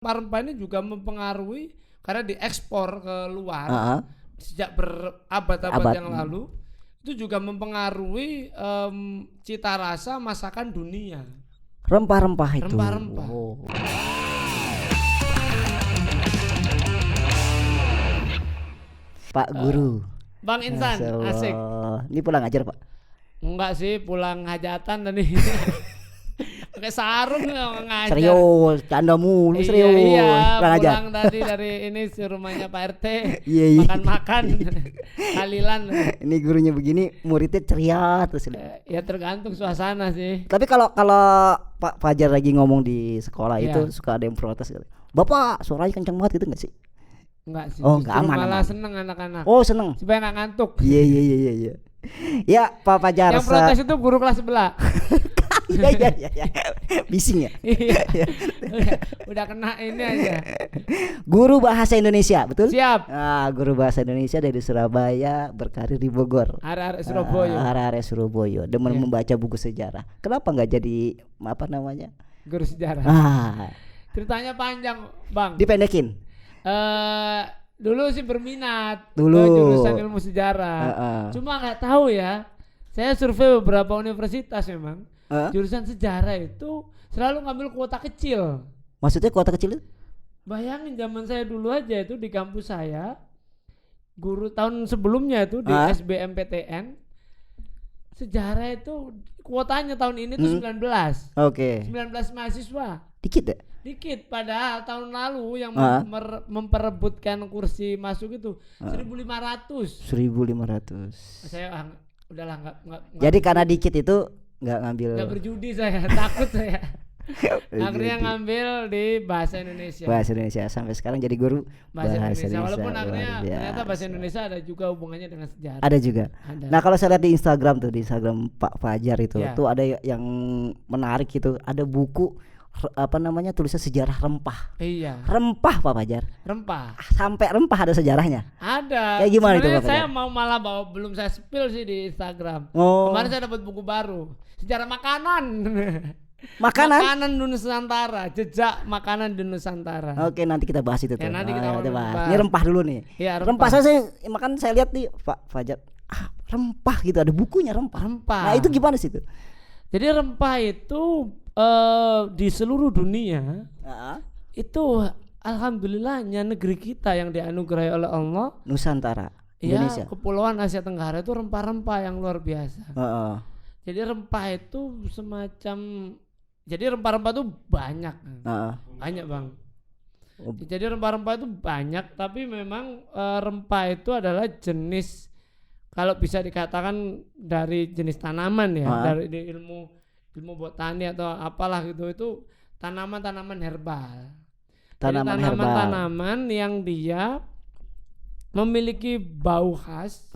rempah-rempah ini juga mempengaruhi karena diekspor ke luar sejak berabad-abad yang lalu, itu juga mempengaruhi cita rasa masakan dunia. Rempah-rempah itu. Rempah-rempah. Oh. Pak Guru. Bang Insan, asik. Ini pulang ajar, Pak? Enggak sih, pulang hajatan tadi. Pakai sarung ngajar. Serius, canda mulu serius. Iya, pulang pulang tadi dari ini si rumahnya Pak RT. Iya. Makan-makan. Kalilan. Ini gurunya begini, muridnya ceria terus. Ya tergantung suasana sih. Tapi kalau Pak Fajar lagi ngomong di sekolah itu suka ada yang protes gitu. Bapak, suaranya kencang banget gitu enggak sih? Enggak sih. Oh, enggak aman. Malah seneng anak-anak. Oh, seneng. Supaya enggak ngantuk. Iya. Ya, Pak Fajar. Yang protes itu guru kelas sebelah. Iya. Bising ya? Iya. Udah kena ini aja. Guru bahasa Indonesia, betul? Siap. Guru bahasa Indonesia dari Surabaya, berkarir di Bogor. Arek-arek Surabaya. Arek-arek Surabaya, demen membaca buku sejarah. Kenapa enggak jadi guru sejarah? Ceritanya panjang, Bang. Dipendekin. Dulu sih berminat jurusan ilmu sejarah. Cuma nggak tahu ya. Saya survei beberapa universitas memang. Jurusan sejarah itu selalu ngambil kuota kecil. Maksudnya kuota kecil itu? Bayangin zaman saya dulu aja itu di kampus saya, guru tahun sebelumnya itu di SBMPTN, sejarah itu kuotanya tahun ini tuh 19. Oke. 19 mahasiswa. Dikit ya? Dikit, padahal tahun lalu yang memperebutkan kursi masuk itu 1.500. 1.500. Saya udahlah nggak. Jadi karena dikit itu nggak berjudi saya, takut saya. Akhirnya ngambil di bahasa Indonesia. Bahasa Indonesia sampai sekarang jadi guru bahasa Indonesia. Walaupun akhirnya ternyata bahasa Indonesia ada juga hubungannya dengan sejarah. Ada juga. Ada. Nah kalau saya lihat di Instagram Pak Fajar itu tuh ada yang menarik gitu. Ada buku tulisnya sejarah rempah. Iya. Rempah Pak Fajar. Rempah. Sampai rempah ada sejarahnya. Ada. Kayak gimana itu Pak Saya Fajar? mau malah belum saya spill sih di Instagram. Kemarin saya dapat buku baru. Sejarah makanan. Makanan Nusantara, jejak makanan di Nusantara. Oke, nanti kita bahas itu tuh. Nanti kita bahas. Ini rempah dulu nih. Ya, rempah saya lihat nih Pak Fajar. Rempah gitu, ada bukunya rempah. Nah, itu gimana sih itu? Jadi rempah itu di seluruh dunia itu alhamdulillahnya negeri kita yang dianugerahi oleh Allah, Nusantara, Indonesia. Kepulauan Asia Tenggara itu rempah-rempah yang luar biasa. Jadi rempah itu rempah-rempah itu banyak. Banyak, Bang. Jadi rempah-rempah itu banyak, tapi memang rempah itu adalah jenis, kalau bisa dikatakan dari jenis tanaman ya, dari ilmu botani atau apalah gitu, itu tanaman-tanaman herbal. Tanaman-tanaman yang dia memiliki bau khas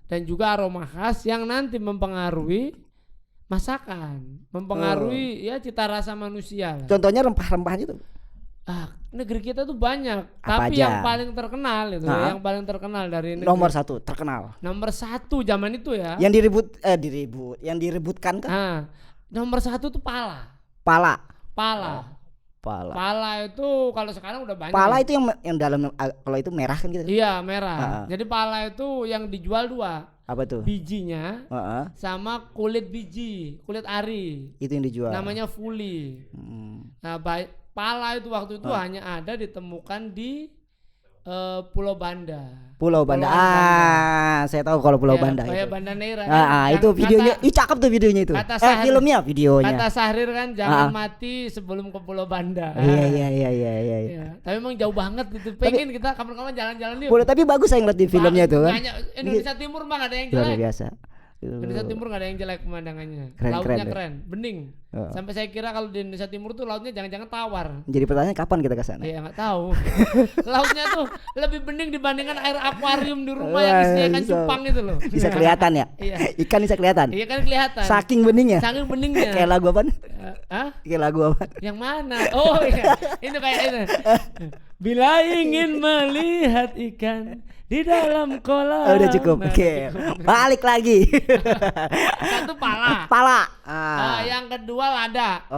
dan juga aroma khas yang nanti mempengaruhi masakan, mempengaruhi cita rasa manusia. Contohnya rempah-rempah itu. Negeri kita tuh banyak, apa tapi aja? yang paling terkenal itu, yang paling terkenal dari negeri. Nomor satu terkenal. Nomor satu zaman itu ya. Yang yang direbutkan kan? Nomor satu tuh pala. Pala itu kalau sekarang udah banyak. Pala itu yang dalam, kalau itu merah kan gitu. Iya, merah. Jadi pala itu yang dijual dua. Apa tuh? Bijinya sama kulit biji, kulit ari. Itu yang dijual. Namanya fuli. Nah, pala itu waktu itu hanya ada ditemukan di Pulau Banda. Pulau Banda. Saya tahu kalau Pulau Banda itu. Kayak Banda Neira. Itu videonya. Cakep tuh videonya itu. Videonya. Kata Sahrir kan jangan mati sebelum ke Pulau Banda. Iya. Tapi emang jauh banget itu. Pengen kita kapan-kapan jalan-jalan yuk. Boleh, tapi bagus saya ngeliat di filmnya tuh kan. Indonesia Timur mah gak ada yang jelek. Luar biasa. Indonesia Timur gak ada yang jelek pemandangannya. Lautnya keren, bening. Sampai saya kira kalau di Indonesia Timur tuh lautnya jangan-jangan tawar. Jadi pertanyaan kapan kita ke sana? Iya, nggak tahu. Lautnya tuh lebih bening dibandingkan air akuarium di rumah yang isinya ikan cupang itu loh. Bisa kelihatan ya? Iya. Ikan bisa kelihatan. Iya kan kelihatan. Saking beningnya. Kayak lagu apa? Kayak lagu apa? Yang mana? Oh iya. Itu kayak itu. Bila ingin melihat ikan di dalam kolam. Udah cukup. Oke. Balik lagi. Satu pala. Pala. Yang kedua lada.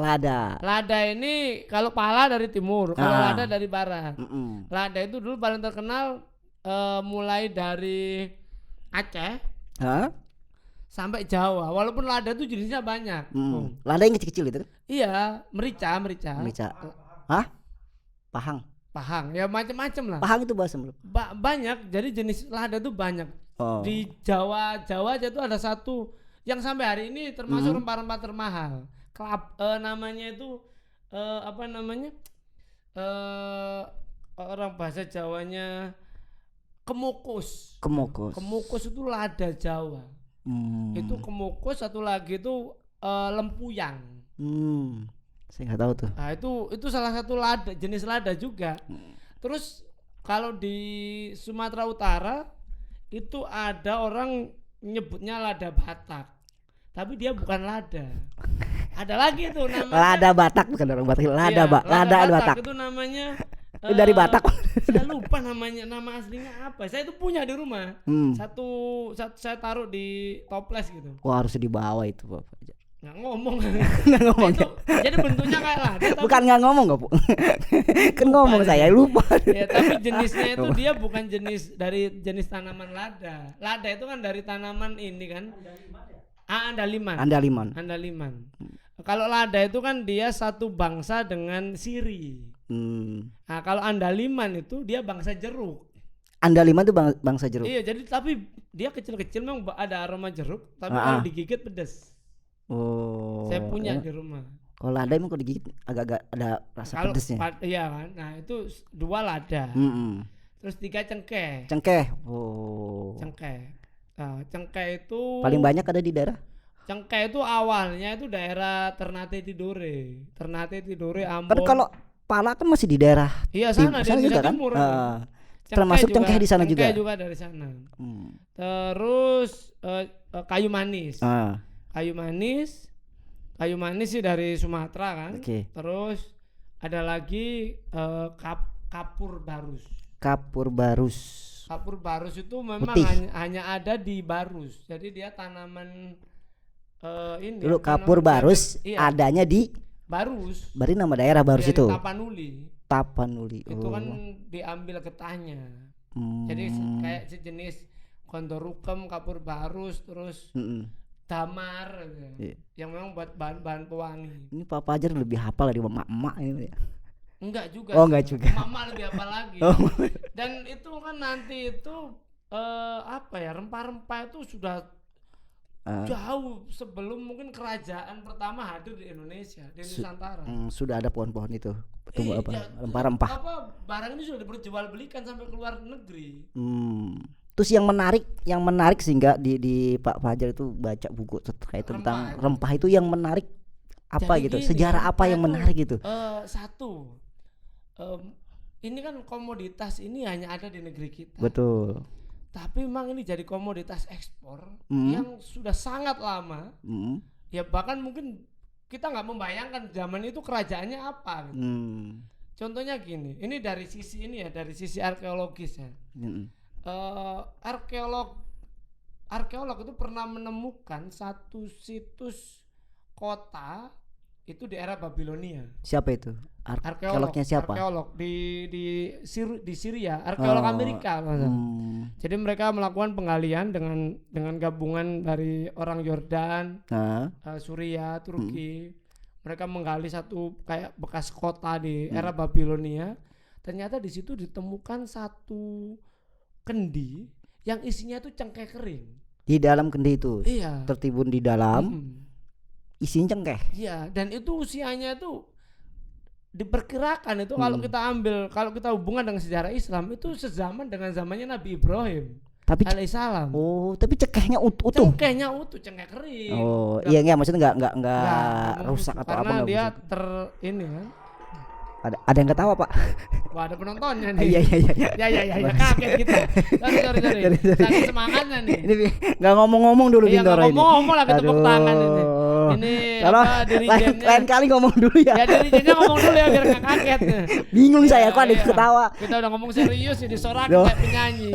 Lada ini kalau pala dari timur, kalau lada dari barat. Lada itu dulu paling terkenal mulai dari Aceh sampai Jawa. Walaupun lada itu jenisnya banyak. Lada yang kecil-kecil itu kan? Iya, merica. Hah? Pahang. Ya macam-macam lah. Pahang itu bahasa belum? Banyak. Jadi jenis lada itu banyak. Di Jawa aja tuh ada satu yang sampai hari ini termasuk rempah-rempah termahal. Namanya itu apa namanya? Orang bahasa Jawanya kemukus. Kemukus itu lada Jawa. Itu kemukus, satu lagi itu lempuyang. Saya nggak tahu tuh. Nah itu salah satu lada, jenis lada juga. Terus kalau di Sumatera Utara itu ada orang nyebutnya lada Batak, tapi dia bukan lada. Ada lagi tuh namanya lada Batak, bukan orang Batak. Lada Batak itu namanya dari Batak. Saya lupa namanya, nama aslinya apa. Saya itu punya di rumah. Satu saya taruh di toples gitu. Wah, harus dibawa itu Bapak. Nggak ngomong. Itu, jadi bentuknya kayak lada. Bukan nggak ngomong nggak, Bu? Kan ngomong saya lupa. Ya, tapi jenisnya itu dia bukan jenis tanaman lada. Lada itu kan dari tanaman ini kan. Andaliman. Kalau lada itu kan dia satu bangsa dengan siri. Nah, kalau andaliman itu dia bangsa jeruk. Andaliman itu bangsa jeruk. Iya, jadi tapi dia kecil-kecil memang ada aroma jeruk, tapi kalau digigit pedas. Saya punya di rumah. Kalau lada emang kalau digigit agak-agak ada rasa pedesnya. Iya kan. Nah, itu 2 lada. Terus 3 cengkeh. Cengkeh. Nah, cengkeh itu paling banyak ada di daerah. Cengkeh itu awalnya itu daerah Ternate Tidore, Ambon. Kan kalau pala kan masih di daerah. Iya, sana di juga timur. Kan? Termasuk cengkeh di sana juga. Cengkeh juga dari sana. Terus kayu manis. Kayu manis sih dari Sumatera kan. Terus ada lagi kapur barus. Kapur barus itu memang hanya ada di Barus. Jadi dia tanaman ini. Dulu kapur barus adanya di Barus. Berarti nama daerah Barus itu. Tapanuli. Itu kan diambil getahnya. Jadi kayak sejenis kondorukem, kapur barus, terus damar yang memang buat bahan pewangi. Ini Pak Fajar lebih hafal dari emak-emak ini ya. Enggak juga. Enggak juga. Emak lebih hafal lagi. Dan itu kan nanti itu rempah-rempah itu sudah jauh sebelum mungkin kerajaan pertama hadir di Indonesia, di Nusantara. Sudah ada pohon-pohon itu. Tumbuh rempah-rempah. Barang ini sudah diperjualbelikan sampai ke luar negeri. Terus yang menarik sehingga di Pak Fajar itu baca buku terkait tentang rempah itu yang menarik apa gitu? Sejarah apa yang menarik gitu? Ini kan komoditas ini hanya ada di negeri kita. Betul. Tapi memang ini jadi komoditas ekspor yang sudah sangat lama. Ya bahkan mungkin kita nggak membayangkan zaman itu kerajaannya apa. Gitu. Contohnya gini, ini dari sisi arkeologis ya. Arkeolog itu pernah menemukan satu situs kota itu di era Babilonia. Siapa itu? Arkeolognya siapa? Arkeolog di Syria, arkeolog Amerika. Jadi mereka melakukan penggalian dengan gabungan dari orang Yordan, Suria, Turki. Mereka menggali satu kayak bekas kota di era Babilonia. Ternyata di situ ditemukan satu kendi yang isinya itu cengkeh kering. Di dalam kendi itu? Iya. Tertimbun di dalam. Isinya cengkeh. Iya, dan itu usianya itu diperkirakan itu kalau kita hubungan dengan sejarah Islam itu sezaman dengan zamannya Nabi Ibrahim. Tapi alaihissalam. Tapi cengkehnya utuh. Cengkehnya utuh, cengkeh kering. Iya enggak, maksudnya enggak rusak atau karena apa dia ini kan. Ada yang ketawa, Pak? Wah, ada penontonnya nih. Iya. Ya, kaget kita. Sorry. Sangat semangatnya nih. Ini enggak ngomong-ngomong dulu Bintoro ini. Ngomong lagi tepuk tangan ini. Ini Kalau apa dirijennya? lain kali ngomong dulu ya. Ya dirijennya ngomong dulu ya biar nggak kaget. Bingung saya kok ada Iya. yang ketawa. Kita udah ngomong serius jadi sorak Loh. kayak penyanyi.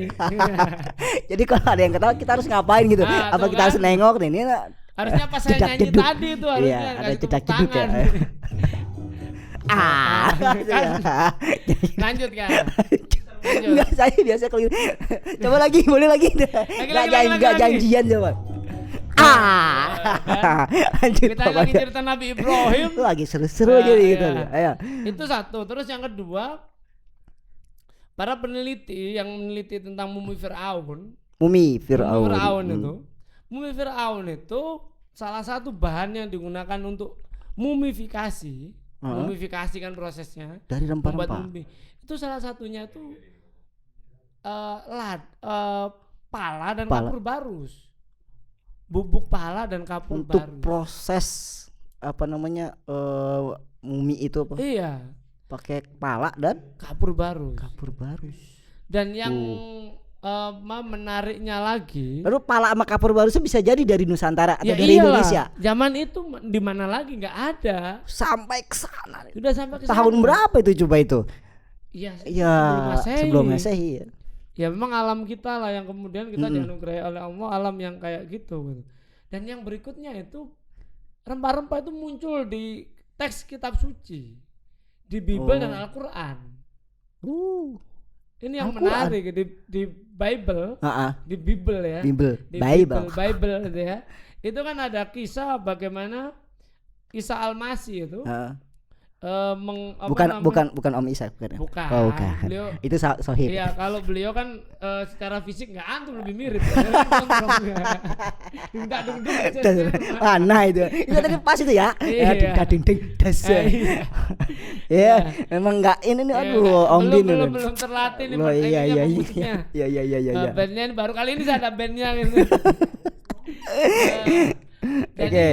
Jadi kalau ada yang ketawa kita harus ngapain gitu? Ah, Apa tuh kita kan. harus nengok nih? Ini Harusnya pas saya nyanyi jedak-jeduk. tadi itu harusnya Iya, ada kasih tepuk jedak-jeduk ya. tangan. Ah. Kan. Lanjut kan. Lanjut. Enggak, saya biasa kalau gitu. Coba lagi, boleh lagi. lagi. Enggak janjian coba. Lanjut Kita Pak lagi Fajar. cerita Nabi Ibrahim. Itu lagi seru-seru aja Iya. gitu. Ayo. Itu satu. Terus yang kedua, para peneliti yang meneliti tentang mumi Fir'aun. Mumi Fir'aun. Mumi Fir'aun itu salah satu bahan yang digunakan untuk mumifikasi. Mumifikasi kan prosesnya. Dari Membuat rempah-rempah. mumi. Itu salah satunya itu pala dan Pala. kapur barus. Bubuk pala dan kapur Untuk barus. proses apa namanya mumi itu apa? Iya, Pakai pala dan kapur barus. kapur barus. Dan yang menariknya lagi, Lalu pala sama kapur barus itu bisa jadi dari Nusantara atau ya dari iyalah, Indonesia. zaman itu di mana lagi nggak ada. Sampai ke sana. Sudah sampai ke Tahun sana. berapa itu coba itu? Iya, Ya, sebelum Masehi. Masehi ya. Ya memang alam kita lah yang kemudian kita Mm-mm. dianugerahi oleh Allah, alam yang kayak gitu. Dan yang berikutnya itu rempah-rempah itu muncul di teks kitab suci, di Bible dan Al-Quran. Ini yang Al-Quran. menarik di Bible, di Bible ya. Bible. Di Bible. Bible gitu ya. Itu kan ada kisah bagaimana Isa Al-Masih itu Bukan Om Isa bukan. Bukan. Oh, bukan. Beliau, Itu Sohib. iya, kalau beliau kan secara fisik nggak antum lebih mirip. Enggak dung. Mana itu? Itu tadi pas itu ya. Iya. Ya ding das. Iya. Ya, memang enggak ini nih aduh Om Din. belum terlatih nih. Oh, iya. musiknya. Iya. Bandnya ini baru kali ini saya ada bandnya gitu. Oke.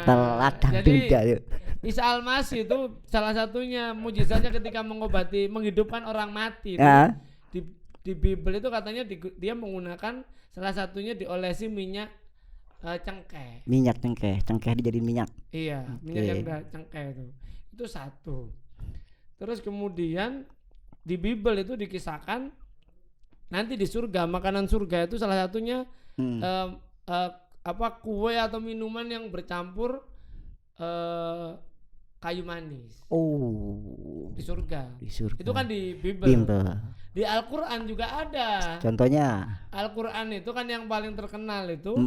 Telat jadi dangdut. Isa Al-Masih itu salah satunya mujizatnya ketika menghidupkan orang mati. Ya. Di Bible itu katanya dia menggunakan salah satunya diolesi minyak cengkeh. Minyak cengkeh dijadiin minyak. Iya, minyak yang udah cengkeh itu. Itu satu. Terus kemudian di Bible itu dikisahkan nanti di surga, makanan surga itu salah satunya kue atau minuman yang bercampur kayu manis. Di surga. Itu kan di Bible. Di Al-Quran juga ada. Contohnya Al-Quran itu kan yang paling terkenal itu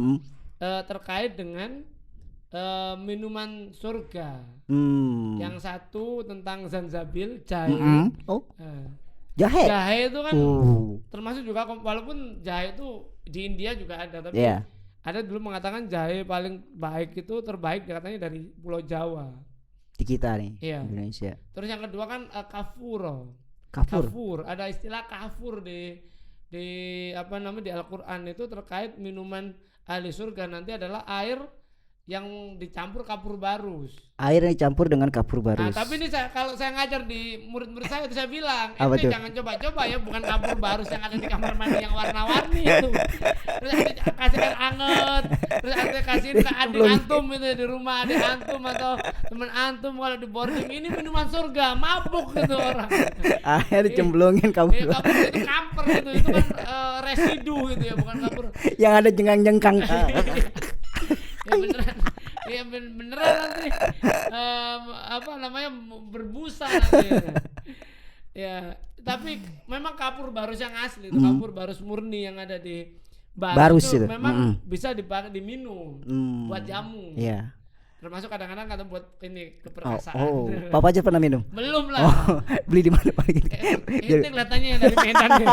terkait dengan minuman surga. Yang satu tentang zanzabil, jahe. Jahe. Jahe itu kan termasuk juga, walaupun jahe itu di India juga ada, tapi ada dulu mengatakan jahe paling baik itu terbaik katanya dari Pulau Jawa. Di kita nih, iya. Indonesia. Terus yang kedua kan kafur. Ada istilah kafur di apa namanya di Al-Qur'an itu terkait minuman ahli surga nanti adalah air yang dicampur kapur barus. Air yang dicampur dengan kapur barus. Nah, tapi ini kalau saya ngajar di murid-murid saya itu saya bilang, itu jangan coba-coba ya, bukan kapur barus yang ada di kamar mandi yang warna-warni itu. Terus kasihkan anget, terus kasihin ke adik antum itu di rumah, adik antum atau teman antum kalau di boarding, ini minuman surga, mabuk gitu orang. Air dicemplungin kapur. Kapur itu kamper itu kan residu gitu ya, bukan kapur. Yang ada jengkang-jengkang. Ya beneran nanti apa namanya berbusa nanti. Ya, tapi memang kapur barus yang asli itu kapur barus murni yang ada di barus itu memang bisa dipakai diminum buat jamu. Iya. Termasuk kadang-kadang kata buat ini keperkasaan. Papa aja pernah minum? Belum lah. Beli di mana Pak? Itu kelihatannya yang dari Medan deh.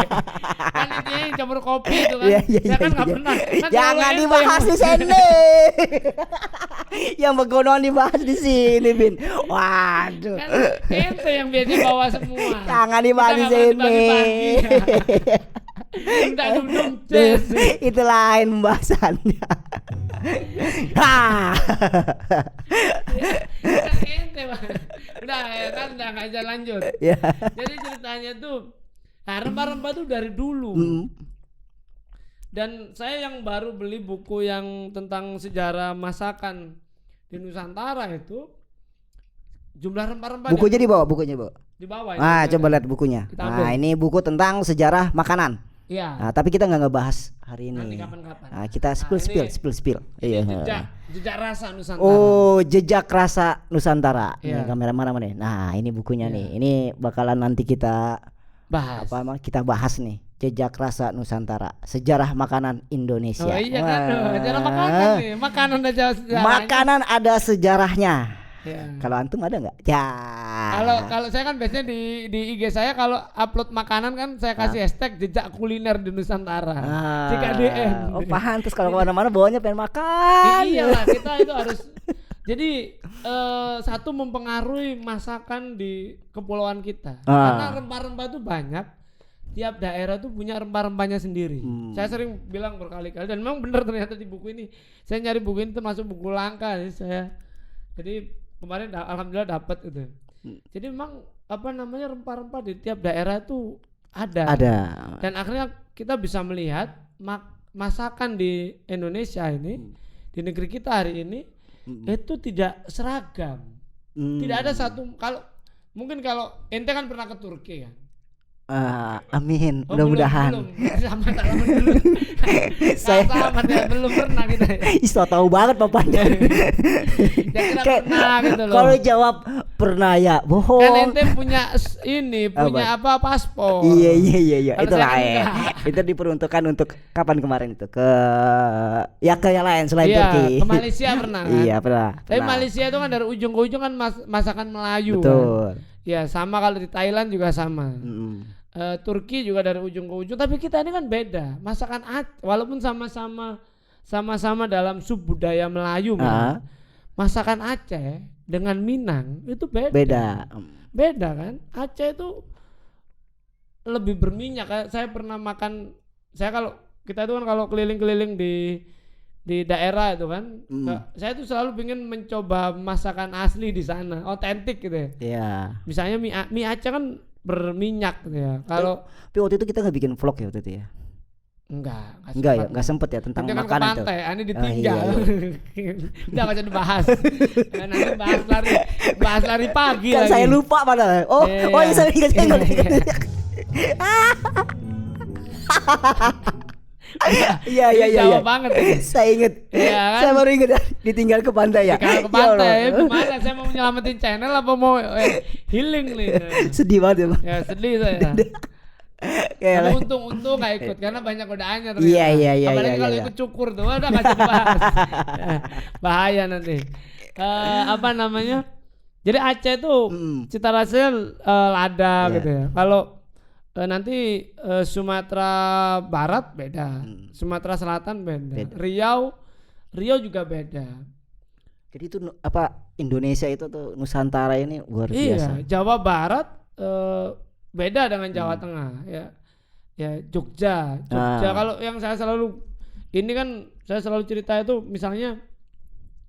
Kan itu yang campur kopi itu kan. Saya kan nggak pernah. Kan jangan dibahas di sini. Yang begonoan dibahas di sini, Bin. Waduh. Kan ente yang biasanya bawa semua. Jangan dibahas di sini. Minta dum-dum itu lain pembahasannya. Udah kan nggak bisa lanjut. Jadi ceritanya tuh, rempah-rempah tuh dari dulu. Dan saya yang baru beli buku yang tentang sejarah masakan di Nusantara itu jumlah rempah-rempah Bukunya dibawa, di bawah. Ah, coba lihat bukunya. Kita ambil. Nah, ini buku tentang sejarah makanan. Iya. Nah, tapi kita nggak ngebahas hari ini. Nanti kapan-kapan. Nah, kita spill. Iya. Jejak rasa Nusantara. Oh, jejak rasa Nusantara. Iya. Nih, kamera mana nih? Nah, ini bukunya nih. Ini bakalan nanti kita bahas. Kita bahas nih. Jejak rasa Nusantara, sejarah makanan Indonesia. Oh iya kan, sejarah makanan nih. Makanan aja sejarahnya. Makanan ada sejarahnya. Ya. Kalau antum ada nggak? Ya. Kalau saya kan biasanya di IG saya kalau upload makanan kan saya kasih hashtag jejak kuliner di Nusantara. Jika DM. Oh pantes kalau kemana-mana bawanya pengen makan. Iyalah kita itu harus. Jadi satu mempengaruhi masakan di kepulauan kita. Karena rempah-rempah itu banyak. Tiap daerah tuh punya rempah-rempahnya sendiri. Saya sering bilang berkali-kali dan memang benar ternyata di buku ini. Saya nyari buku ini termasuk buku langka saya. Jadi kemarin alhamdulillah dapat itu. Jadi memang rempah-rempah di tiap daerah itu ada. Dan akhirnya kita bisa melihat masakan di Indonesia ini, di negeri kita hari ini itu tidak seragam. Tidak ada satu kalau ente kan pernah ke Turki kan? Amin. Mudah-mudahan. Belum. Saya belum pernah kita. So tahu banget papanya. Kalau jawab pernah ya bohong. Kan ente punya paspor. Iya. Itu lain. Itu diperuntukkan untuk kapan kemarin itu ke yang lain selain Turki. Ke Malaysia pernah kan? Iya pernah. Tapi Malaysia itu kan dari ujung ke ujung kan masakan Melayu. Betul. Kan? Ya sama kalau di Thailand juga sama. Turki juga dari ujung ke ujung. Tapi kita ini kan beda. Masakan walaupun sama-sama dalam sub budaya Melayu, masakan Aceh dengan Minang itu beda. Beda kan? Aceh itu lebih berminyak. Saya pernah makan. Kita itu kan kalau keliling-keliling di daerah itu kan, saya tuh selalu ingin mencoba masakan asli di sana, otentik gitu ya. Iya. Misalnya mie Aceh kan berminyak gitu ya. Kalau tapi waktu itu kita nggak bikin vlog ya waktu itu ya. Enggak sempet ya tentang makanan kan itu. Ini ditinggal. Udah nggak usah dibahas. Nanti bahas lari pagi kan lagi. Saya lupa padahal. Iya saya ingat. Iya. Jauh banget. Saya ingat. Iya kan? Saya baru ingat ditinggal ke pantai ya. Ke pantai. Gimana? Saya mau menyelamatin channel apa mau healing nih? Sedih banget ya, Bang. Ya sedih saya. Tapi untung gak ikut karena banyak godaannya ternyata. Iya. Apalagi kalau ikut cukur tuh udah gak bisa dibahas. Bahaya nanti. Jadi Aceh tuh cita rasanya lada gitu ya. Kalau nanti Sumatera Barat beda, Sumatera Selatan beda. Riau juga beda. Jadi itu Indonesia itu tuh Nusantara ini luar biasa. Iya, Jawa Barat beda dengan Jawa Tengah ya Jogja. Kalau yang saya selalu cerita itu misalnya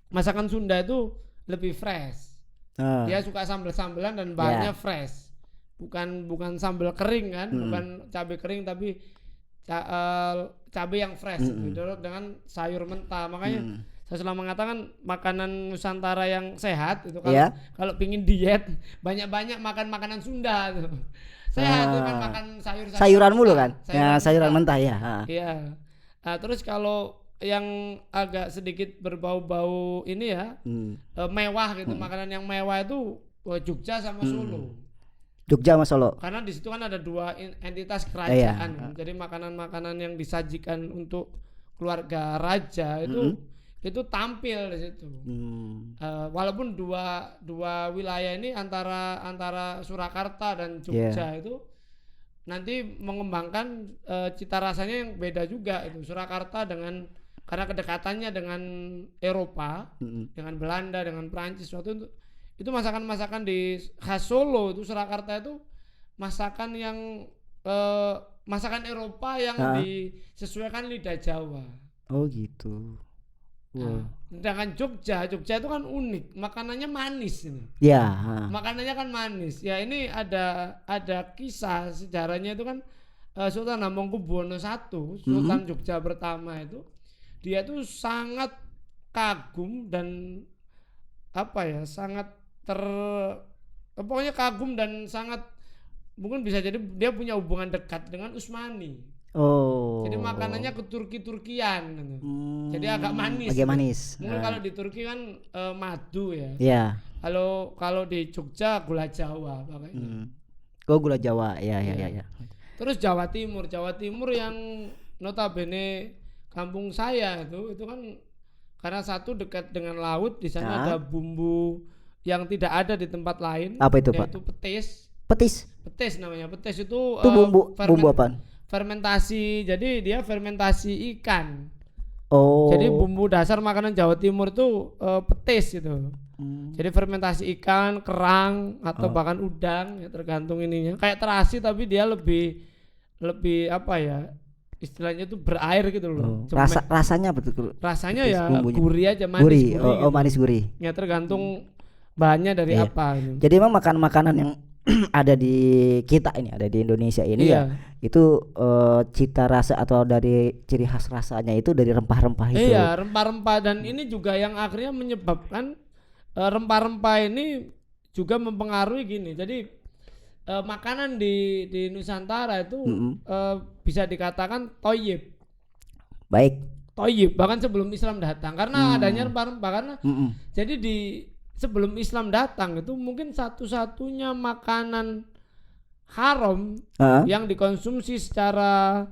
masakan Sunda itu lebih fresh. Dia suka sambel-sambelan dan bahannya fresh. Bukan sambal kering kan, bukan cabai kering tapi cabai yang fresh gitu dengan sayur mentah. Makanya saya selalu mengatakan makanan Nusantara yang sehat itu kalau pingin diet banyak-banyak makan makanan Sunda tuh. Sehat itu kan makan sayuran mulu kan. Sayuran mentah ya. Iya. Terus kalau yang agak sedikit berbau-bau ini ya mewah gitu, makanan yang mewah itu Jogja sama Solo. Jogja sama Solo. Karena di situ kan ada dua entitas kerajaan. Jadi makanan-makanan yang disajikan untuk keluarga raja itu tampil di situ. Walaupun dua wilayah ini antara Surakarta dan Jogja itu nanti mengembangkan cita rasanya yang beda juga itu. Surakarta karena kedekatannya dengan Eropa, dengan Belanda, dengan Prancis waktu itu masakan-masakan di khas Solo itu Surakarta itu masakan yang masakan Eropa yang disesuaikan lidah Jawa. Oh gitu. Sedangkan Jogja itu kan unik, makanannya manis ini. Ya. Makanannya kan manis. Ya ini ada kisah sejarahnya itu kan Sultan Hamengkubuwono I, Sultan Jogja pertama itu, dia tuh sangat kagum dan sangat pokoknya kagum dan sangat mungkin bisa jadi dia punya hubungan dekat dengan Utsmani. Jadi makanannya ke Turki-Turkian gitu. Jadi agak manis. Agak manis. Mungkin kalau di Turki kan madu ya. Iya. Kalau di Jogja gula Jawa pakainya. Gula Jawa. Ya. Terus Jawa Timur yang notabene kampung saya itu kan karena satu dekat dengan laut, di sana ada bumbu yang tidak ada di tempat lain. Apa itu, Pak? Yaitu petis. Petis namanya. Petis itu bumbu apa? Fermentasi. Jadi dia fermentasi ikan. Jadi bumbu dasar makanan Jawa Timur itu petis itu. Jadi fermentasi ikan, kerang atau bahkan udang ya tergantung ininya. Kayak terasi tapi dia lebih istilahnya itu berair gitu loh. Rasanya betul. Rasanya ya gurih aja, manis gurih. Gitu. Manis gurih. Ya tergantung bahannya dari apa gitu. Jadi memang makanan yang ada di kita ini, ada di Indonesia ini ya, itu cita rasa atau dari ciri khas rasanya itu dari rempah-rempah itu. Iya, rempah-rempah, dan ini juga yang akhirnya menyebabkan rempah-rempah ini juga mempengaruhi gini. Jadi makanan di Nusantara itu bisa dikatakan toyib. Baik. Toyib bahkan sebelum Islam datang karena adanya rempah-rempah karena jadi sebelum Islam datang itu mungkin satu-satunya makanan haram yang dikonsumsi secara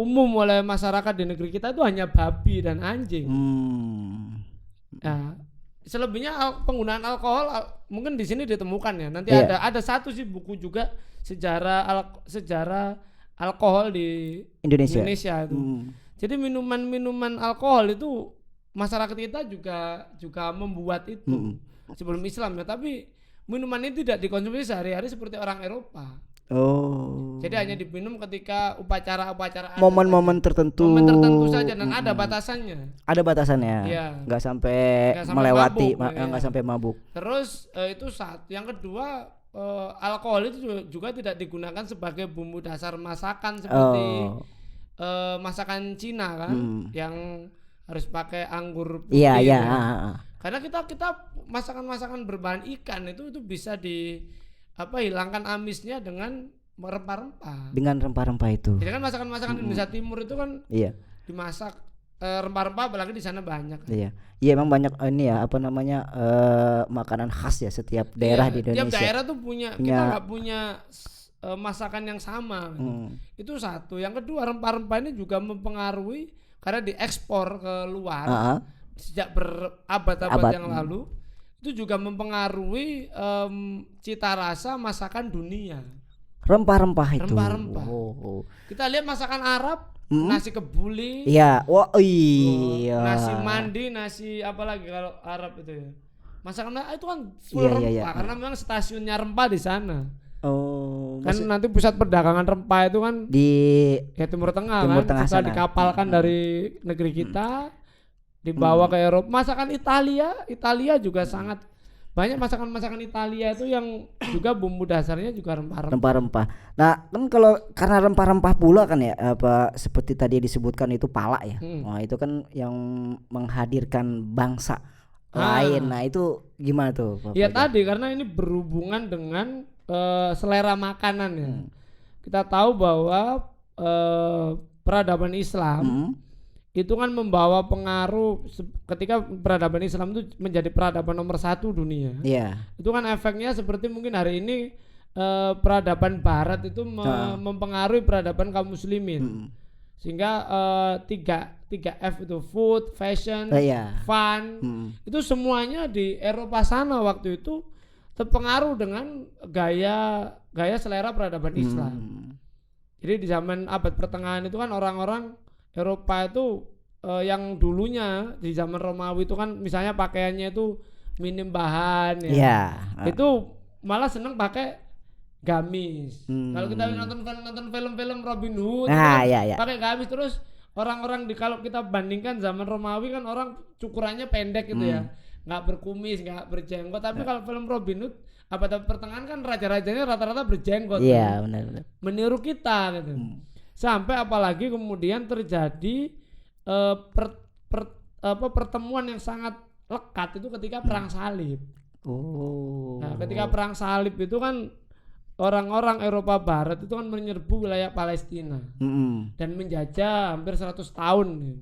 umum oleh masyarakat di negeri kita itu hanya babi dan anjing. Nah, selebihnya penggunaan alkohol mungkin di sini ditemukan ya. Nanti ada satu sih buku juga sejarah alkohol di Indonesia itu. Jadi minuman alkohol itu masyarakat kita juga membuat itu sebelum Islam ya, tapi minuman ini tidak dikonsumsi sehari-hari seperti orang Eropa. Jadi hanya diminum ketika upacara-upacara momen-momen tertentu. Momen tertentu saja dan ada batasannya. Ada batasannya. Iya. Nggak sampai melewati, nggak sampai mabuk. Terus itu satu. Yang kedua, alkohol itu juga tidak digunakan sebagai bumbu dasar masakan seperti masakan Cina kan, yang harus pakai anggur putih. Iya. Karena kita masakan berbahan ikan itu bisa hilangkan amisnya dengan rempah-rempah. Dengan rempah-rempah itu. Jadi kan masakan Indonesia Timur itu kan dimasak rempah-rempah, apalagi di sana banyak. Iya, emang banyak ini ya makanan khas ya setiap daerah di Indonesia. Tiap daerah tuh punya. Kita nggak punya masakan yang sama. Itu satu. Yang kedua, rempah-rempah ini juga mempengaruhi karena diekspor ke luar sejak berabad-abad yang lalu. Itu juga mempengaruhi cita rasa masakan dunia. Rempah-rempah itu. Rempah-rempah. Kita lihat masakan Arab, nasi kebuli. Iya. Iya. Nasi mandi, nasi apalagi kalau Arab itu ya. Masakan itu kan full rempah karena memang stasiunnya rempah di sana. Kan nanti pusat perdagangan rempah itu kan di Timur Tengah kan. Kita dikapalkan dari negeri kita dibawa ke Eropa. Masakan Italia juga sangat banyak masakan Italia itu yang juga bumbu dasarnya juga rempah-rempah. Nah, kan karena rempah-rempah pula kan ya, seperti tadi disebutkan itu pala ya. Nah, itu kan yang menghadirkan bangsa lain. Nah, itu gimana tuh, Pak? Ya tadi karena ini berhubungan dengan selera makanan ya. Kita tahu bahwa peradaban Islam itu kan membawa pengaruh ketika peradaban Islam itu menjadi peradaban nomor 1 dunia. Itu kan efeknya seperti mungkin hari ini peradaban Barat itu mempengaruhi peradaban kaum muslimin. Sehingga 3F itu food, fashion, fun, itu semuanya di Eropa sana waktu itu terpengaruh dengan gaya selera peradaban Islam. Jadi di zaman abad pertengahan itu kan orang-orang Eropa itu yang dulunya di zaman Romawi itu kan misalnya pakaiannya itu minim bahan ya. Itu malah seneng pakai gamis. Kalau kita nonton film-film Robin Hood pakai gamis. Terus orang-orang kalau kita bandingkan zaman Romawi kan orang cukurannya pendek gitu ya. Nggak berkumis, nggak berjenggot. Tapi kalau film Robin Hood abad pertengahan kan raja-rajanya rata-rata berjenggot. Iya, benar. Meniru kita gitu. Sampai apalagi kemudian terjadi pertemuan yang sangat lekat itu ketika perang salib. Nah, ketika perang salib itu kan orang-orang Eropa Barat itu kan menyerbu wilayah Palestina dan menjajah hampir 100 tahun.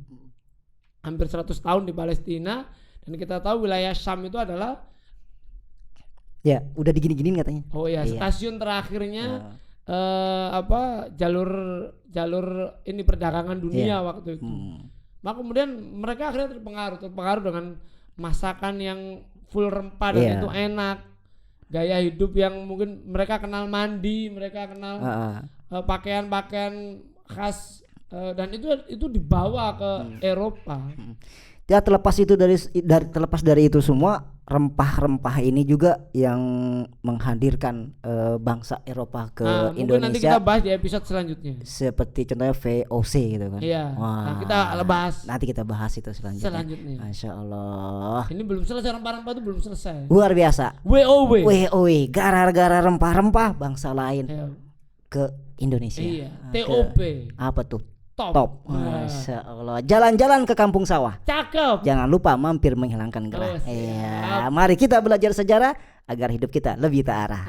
Hampir 100 tahun di Palestina, dan kita tahu wilayah Syam itu adalah udah digini-giniin katanya. Oh ya, stasiun terakhirnya jalur ini perdagangan dunia waktu itu. Maka kemudian mereka akhirnya terpengaruh dengan masakan yang full rempah dan itu enak. Gaya hidup yang mungkin mereka kenal mandi, mereka kenal pakaian-pakaian khas dan itu dibawa ke Eropa. Ya, terlepas dari itu semua, rempah-rempah ini juga yang menghadirkan bangsa Eropa ke Indonesia. Mungkin nanti kita bahas di episode selanjutnya. Seperti contohnya VOC gitu kan. Iya. Nah, kita bahas. Nanti kita bahas itu selanjutnya. Masya Allah. Ini belum selesai, rempah-rempah itu belum selesai. Luar biasa. WOW. Gara-gara rempah-rempah bangsa lain ke Indonesia. Iya. TOP. Apa tuh? Top. Masya Allah. Jalan-jalan ke kampung sawah. Cakep. Jangan lupa mampir menghilangkan gerah. Mari kita belajar sejarah agar hidup kita lebih terarah.